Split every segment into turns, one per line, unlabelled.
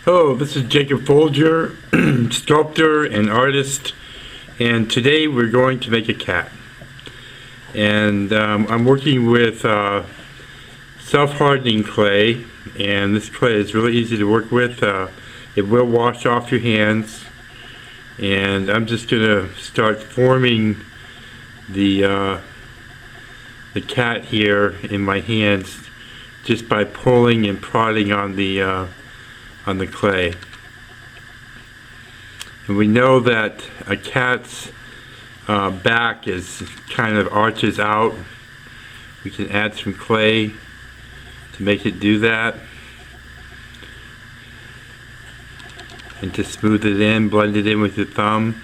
Hello, this is Jacob Folger, sculptor and artist, and today we're going to make a cat. And I'm working with self-hardening clay, and this clay is really easy to work with. It will wash off your hands, and I'm just going to start forming the cat here in my hands just by pulling and prodding on the clay. And we know that a cat's back is kind of arches out. We can add some clay to make it do that, and to smooth it in, blend it in with your thumb.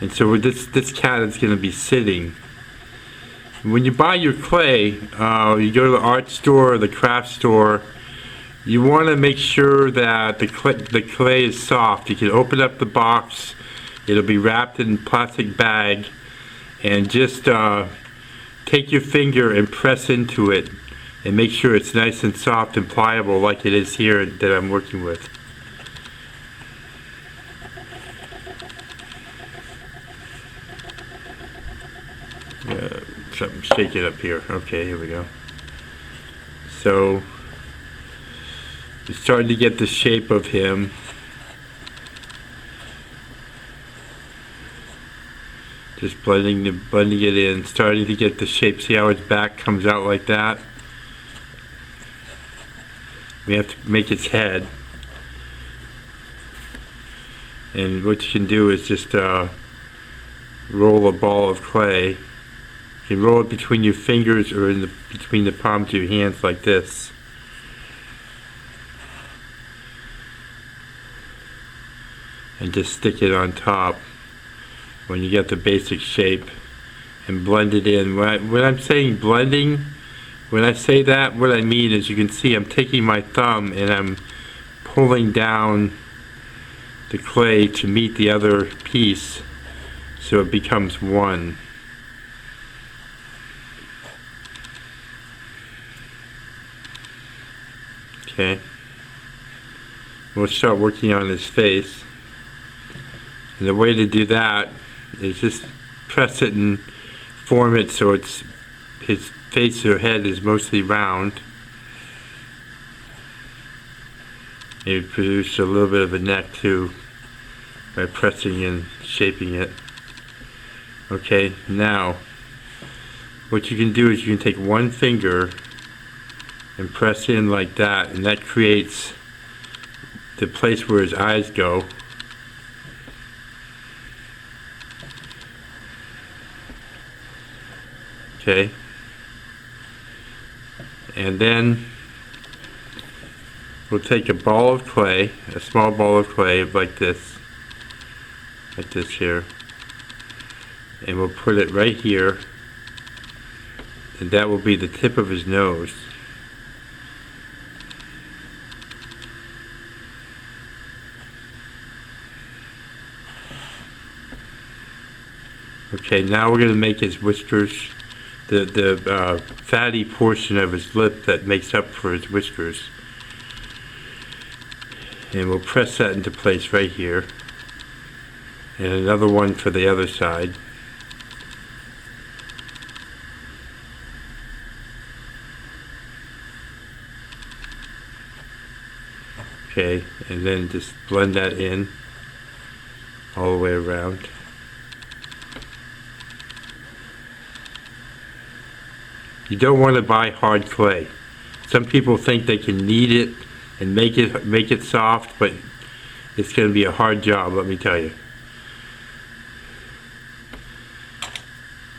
And so this cat is going to be sitting. When you buy your clay, you go to the art store or the craft store, you want to make sure that the clay is soft. You can open up the box, it'll be wrapped in a plastic bag, and just take your finger and press into it and make sure it's nice and soft and pliable like it is here that I'm working with. Shake it up here. Okay, here we go. So you're starting to get the shape of him. Just blending it in, starting to get the shape. See how its back comes out like that? We have to make its head. And what you can do is just roll a ball of clay. You can roll it between your fingers or between the palms of your hands like this. And just stick it on top when you get the basic shape and blend it in. When I'm saying blending, when I say that, what I mean is you can see I'm taking my thumb and I'm pulling down the clay to meet the other piece so it becomes one. Okay, we'll start working on his face, and the way to do that is just press it and form it so his face or head is mostly round. You produce a little bit of a neck too by pressing and shaping it. Okay, now what you can do is you can take one finger and press in like that, and that creates the place where his eyes go. Okay, and then we'll take a ball of clay, a small ball of clay like this here, and we'll put it right here, and that will be the tip of his nose. Okay, now we're going to make his whiskers, the fatty portion of his lip that makes up for his whiskers. And we'll press that into place right here. And another one for the other side. Okay, and then just blend that in all the way around. You don't want to buy hard clay. Some people think they can knead it and make it soft, but it's going to be a hard job, let me tell you.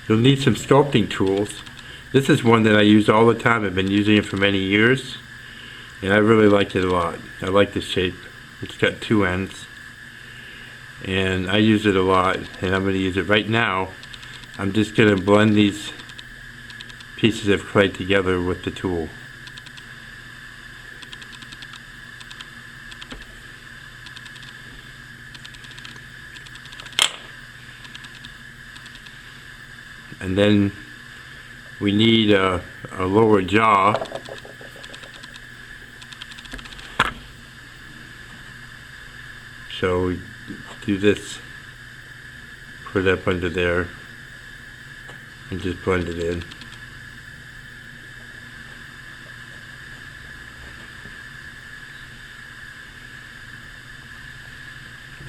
You'll need some sculpting tools. This is one that I use all the time. I've been using it for many years, and I really like it a lot. I like the shape. It's got two ends, and I use it a lot, and I'm going to use it right now. I'm just going to blend these pieces of clay together with the tool. And then we need a lower jaw. So we do this, put it up under there, and just blend it in.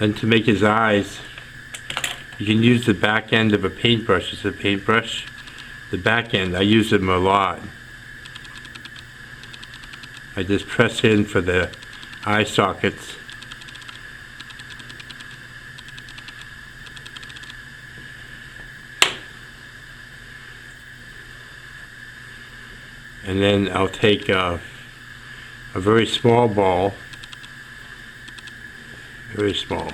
And to make his eyes, you can use the back end of a paintbrush. It's a paintbrush. The back end, I use them a lot. I just press in for the eye sockets. And then I'll take a very small ball, very small,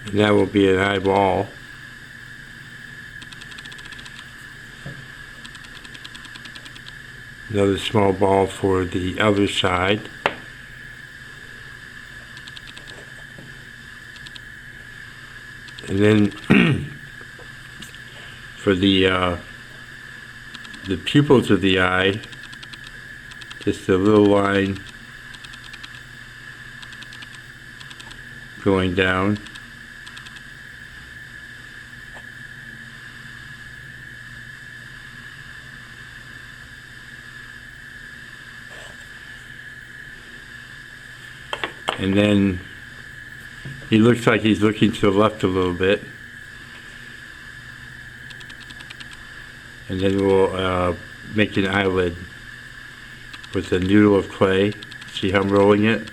and that will be an eyeball. Another small ball for the other side. And then for the pupils of the eye, just a little line going down. And then he looks like he's looking to the left a little bit. And then we'll make an eyelid with a noodle of clay. See how I'm rolling it?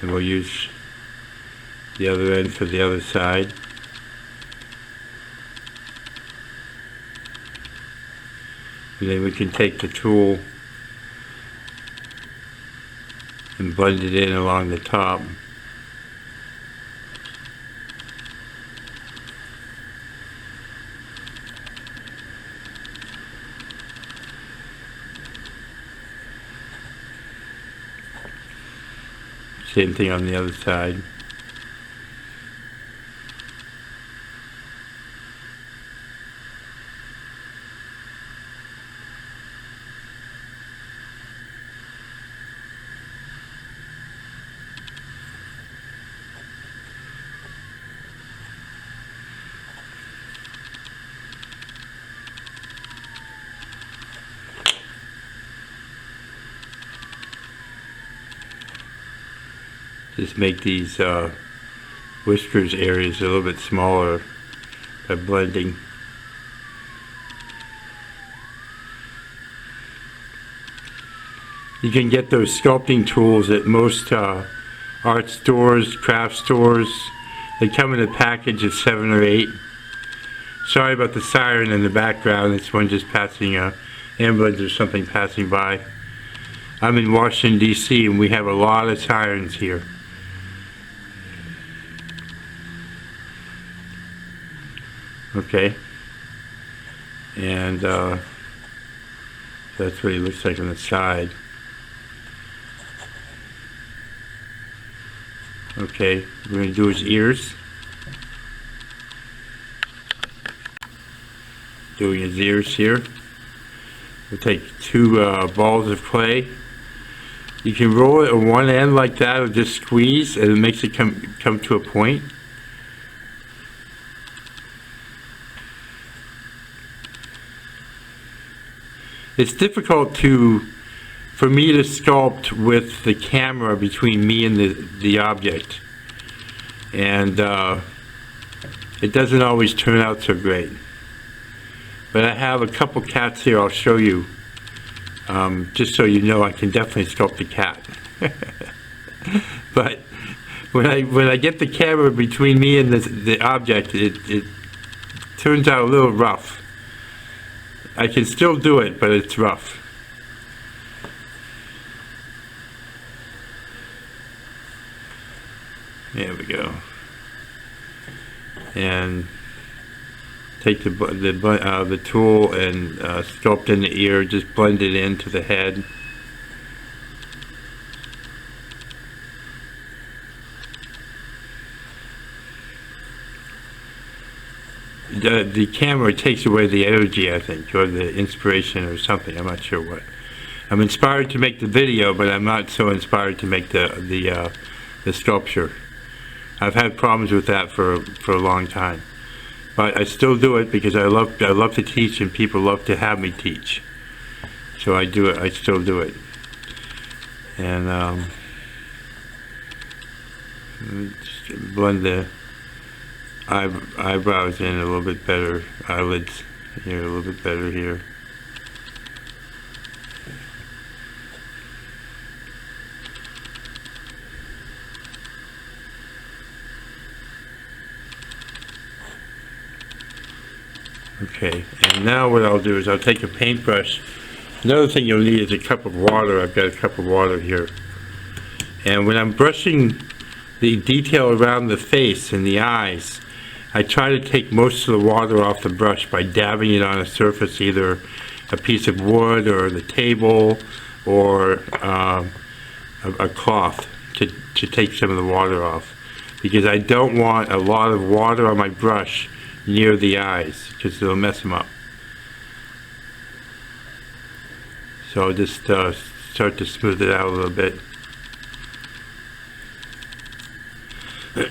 And we'll use the other end for the other side. And then we can take the tool and blend it in along the top. Same thing on the other side. Just make these whiskers areas a little bit smaller by blending. You can get those sculpting tools at most art stores, craft stores. They come in a package of 7 or 8. Sorry about the siren in the background. It's one just passing a ambulance or something passing by. I'm in Washington, D.C., and we have a lot of sirens here. Okay, and that's what he looks like on the side. Okay, we're going to do his ears. Doing his ears here. We'll take 2 balls of clay. You can roll it on one end like that, or just squeeze, and it makes it come to a point. It's difficult for me to sculpt with the camera between me and the object, and it doesn't always turn out so great. But I have a couple cats here I'll show you, just so you know I can definitely sculpt a cat. But when I get the camera between me and the object, it turns out a little rough. I can still do it, but it's rough. There we go. And take the tool and sculpt in the ear. Just blend it into the head. the camera takes away the energy, I think, or the inspiration or something. I'm not sure what. I'm inspired to make the video, but I'm not so inspired to make the sculpture. I've had problems with that for a long time, but I still do it because I love to teach, and people love to have me teach. So I do it. I still do it, and just blend the eyebrows in a little bit better, eyelids here a little bit better here. Okay, and now what I'll do is I'll take a paintbrush. Another thing you'll need is a cup of water. I've got a cup of water here. And when I'm brushing the detail around the face and the eyes, I try to take most of the water off the brush by dabbing it on a surface, either a piece of wood or the table or a cloth to take some of the water off. Because I don't want a lot of water on my brush near the eyes, because it'll mess them up. So I'll just start to smooth it out a little bit. There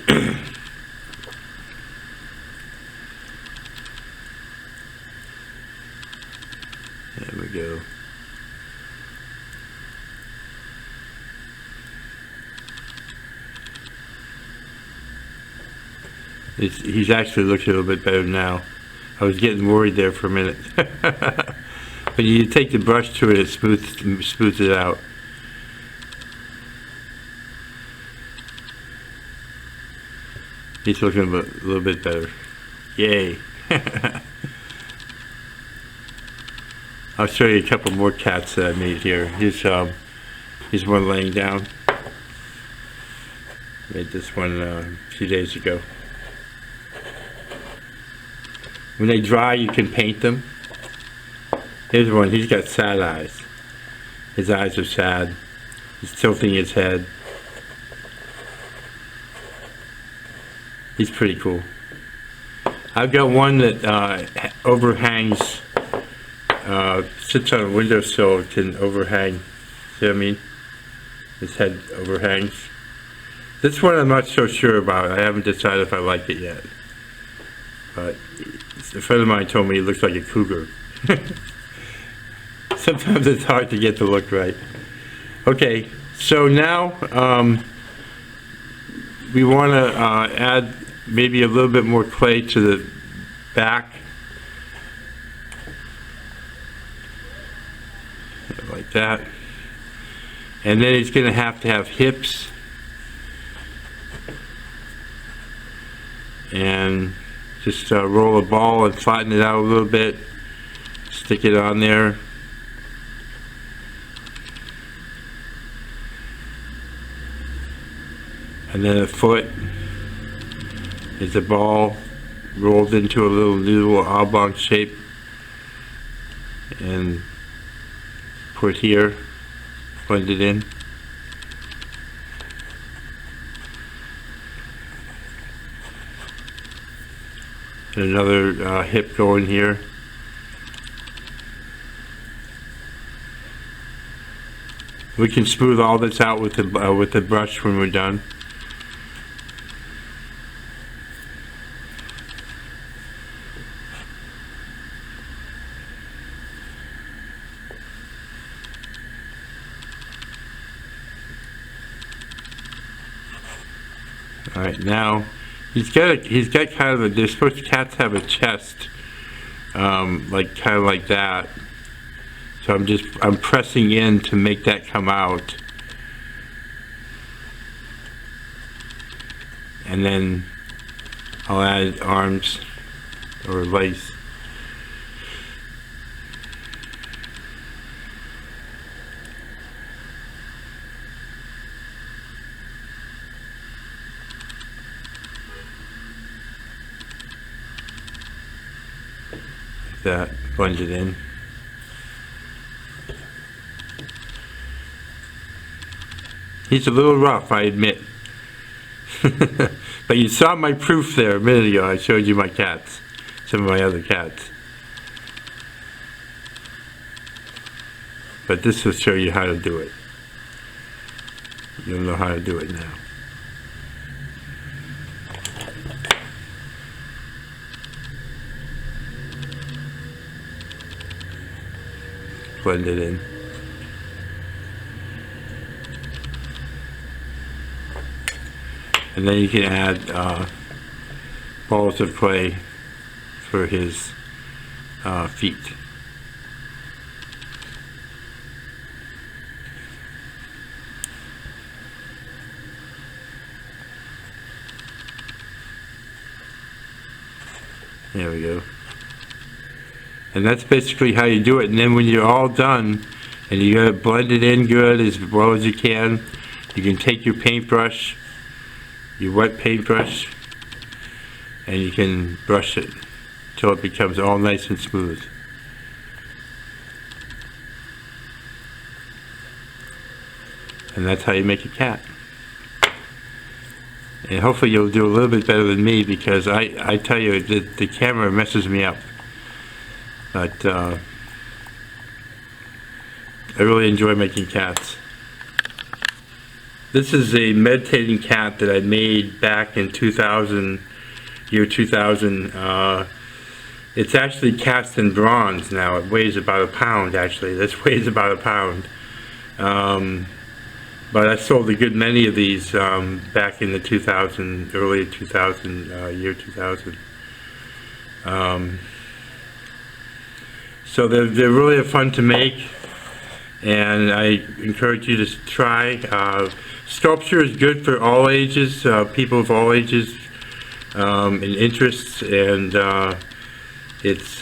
we go. He's actually looking a little bit better now. I was getting worried there for a minute. But you take the brush to it, it smooths it out. He's looking a little bit better. Yay. I'll show you a couple more cats that I made here. Here's one laying down. Made this one a few days ago. When they dry, you can paint them. Here's one. He's got sad eyes. His eyes are sad. He's tilting his head. He's pretty cool. I've got one that overhangs, sits on a windowsill, can overhang. See what I mean? His head overhangs. This one I'm not so sure about. I haven't decided if I like it yet. But a friend of mine told me it looks like a cougar. Sometimes it's hard to get the look right. Okay, so now we want to add maybe a little bit more clay to the back. Like that. And then he's going to have hips. And just roll a ball and flatten it out a little bit. Stick it on there. And then a foot is a ball rolled into a little oblong shape and put here, blend it in. And another hip going here. We can smooth all this out with the brush when we're done. All right, now he's got kind of a. They're supposed to, cats have a chest, like kind of like that. So I'm pressing in to make that come out, and then I'll add arms or legs. That, blend it in. He's a little rough, I admit. But you saw my proof there a minute ago. I showed you my cats. some of my other cats. But this will show you how to do it. You'll know how to do it now. Blend it in. And then you can add balls of clay for his feet. There we go. And that's basically how you do it. And then when you're all done and you got to blend it in good as well as you can take your paintbrush, your wet paintbrush, and you can brush it till it becomes all nice and smooth. And that's how you make a cat. And hopefully you'll do a little bit better than me, because I tell you, the camera messes me up. But I really enjoy making cats. This is a meditating cat that I made back in 2000, year 2000. It's actually cast in bronze now. It weighs about a pound, actually. This weighs about a pound. But I sold a good many of these back in the 2000, early 2000, year 2000. So they're really fun to make, and I encourage you to try. Sculpture is good for all ages, people of all ages and interests, and it's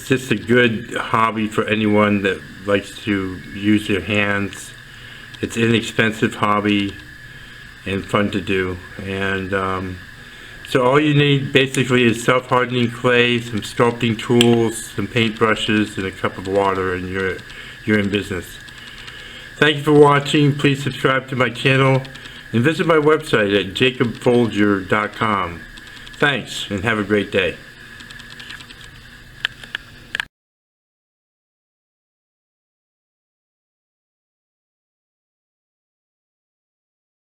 just a good hobby for anyone that likes to use their hands. It's an inexpensive hobby and fun to do. And so all you need basically is self-hardening clay, some sculpting tools, some paint brushes, and a cup of water, and you're in business. Thank you for watching. Please subscribe to my channel and visit my website at jacobfolger.com. Thanks, and have a great day.